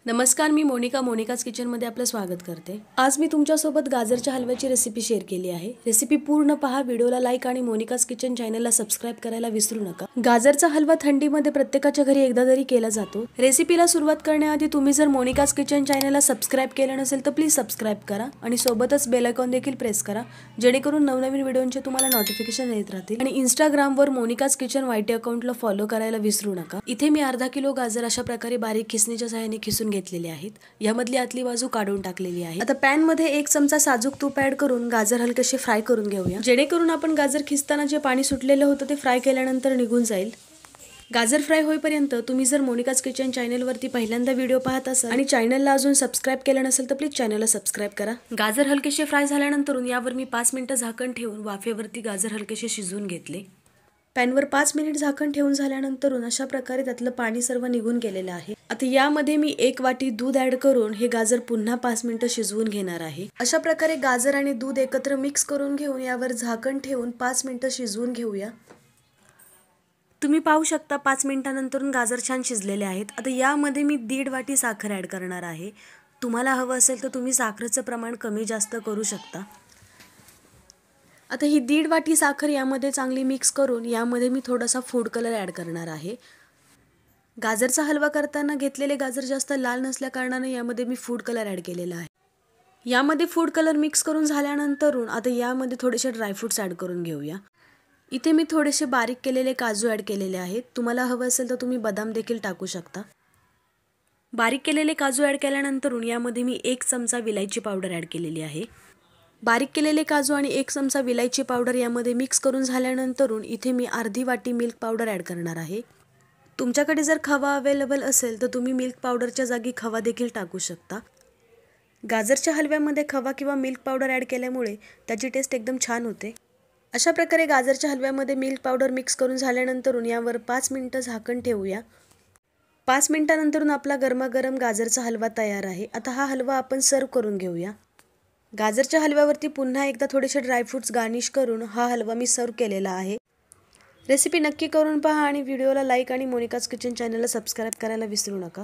नमस्कार, मी मोनिकाज किचनमध्ये आपलं स्वागत करते। आज मी तुमच्यासोबत गाजरच्या हलव्याची रेसिपी शेअर केली आहे। रेसिपी पूर्ण पहा, व्हिडिओला लाईक आणि मोनिकाज किचन चॅनलला सबस्क्राइब करायला विसरू नका। गाजरचा हलवा थंडीमध्ये प्रत्येकाच्या घरी एकदा तरी केला जातो। रेसिपीला सुरुवात करण्याआधी तुम्ही जर मोनिकाज किचन चॅनलला सबस्क्राइब केलं नसेल तर प्लीज सबस्क्राइब करा आणि सोबतच बेल आयकॉन देखील प्रेस करा, जेणेकरून नवनवीन व्हिडिओंचे तुम्हाला नोटिफिकेशन येत राहतील। आणि इंस्टाग्रामवर मोनिकाज किचन वायटी अकाउंटला फॉलो करायला विसरू नका। इथे मी अर्धा किलो गाजर अशा प्रकारे बारीक खिसणीच्या सहाय्याने खिसून घेतलेले आहेत। यामधली आतली बाजू काढून टाकलेली आहे। आता पॅन मध्ये 1 चमचा साजूक तूप ऍड करून गाजर हलकेसे फ्राय करून घेऊया, जेणेकरून आपण गाजर खिसताना जे पाणी सुटलेलं होतं ते फ्राय केल्यानंतर निघून जाईल। गाजर फ्राय होईपर्यंत तुम्ही जर मोनिकाज किचन चॅनलवरती पहिल्यांदा व्हिडिओ पाहत असाल आणि चॅनलला अजून सबस्क्राइब केलं नसेल तर प्लीज चॅनलला सबस्क्राइब करा। गाजर हलकेसे फ्राय झाल्यानंतर यावर मी 5 मिनिटं झाकण ठेवून वाफेवरती गाजर हलकेसे शिजवून घेतले। पॅनवर 5 मिनिट झाकण ठेवून झाल्यानंतर अशा प्रकारे त्यातलं पाणी सर्व निघून गेलेलं आहे। आता यामध्ये मी 1 वाटी दूध ऍड करून हे गाजर पुन्हा 5 मिनिटं शिजवून घेणार आहे। अशा प्रकारे गाजर आणि दूध एकत्र मिक्स करून घेऊन यावर झाकण ठेवून 5 मिनिटं शिजवून घेऊया। तुम्ही पाहू शकता 5 मिनिटांनंतर गाजर छान शिजलेले आहेत। आता यामध्ये मी 1.5 वाटी साखर ऍड करणार आहे। तुम्हाला हवं असेल तर तुम्ही साखरेचं प्रमाण कमी जास्त करू शकता। आता ही 1.5 वाटी साखर यामध्ये चांगली मिक्स करून यामध्ये मी थोडासा फूड कलर ऍड करणार आहे। गाजरचा हलवा करताना घेतलेले गाजर जास्त लाल नसल्या कारणाने यामध्ये मी फूड कलर ऍड केलेला आहे। यामध्ये फूड कलर मिक्स करून झाल्यानंतर आता यामध्ये थोडेसे ड्रायफ्रुट्स ऍड करून घेऊया। इथे मी थोडेसे बारीक केलेले काजू ऍड केलेले आहेत। तुम्हाला हवं असेल तर तुम्ही बदाम देखील टाकू शकता। बारीक केलेले काजू ऍड केल्यानंतर यामध्ये मी 1 चमचा विलायची पावडर ऍड केलेली आहे। बारीक केलेले काजू आणि 1 चमचा विलायची पावडर यामध्ये मिक्स करून झाल्यानंतर इथे मी अर्धी वाटी मिल्क पावडर ऍड करणार आहे। तुमच्याकडे जर खवा अवेलेबल असेल तर तुम्ही मिल्क पावडरच्या जागी खवा देखील टाकू शकता। गाजरच्या हलव्यामध्ये खवा किंवा मिल्क पावडर ऍड केल्यामुळे त्याची टेस्ट एकदम छान होते। अशा प्रकारे गाजरच्या हलव्यामध्ये मिल्क पावडर मिक्स करून झाल्यानंतर यावर 5 मिनिटं झाकण ठेवूया। 5 मिनिटांनंतर आपला गरमागरम गाजरचा हलवा तयार आहे। आता हा हलवा आपण सर्व करून घेऊया। गाजरच्या हलव्यावरती पुन्हा एकदा थोडेसे ड्रायफ्रुट्स गार्निश करून हा हलवा मी सर्व केलेला आहे। रेसिपी नक्की करून पहा आणि व्हिडिओला लाईक आणि मोनिकाज किचन चॅनलला सबस्क्राइब करायला विसरू नका।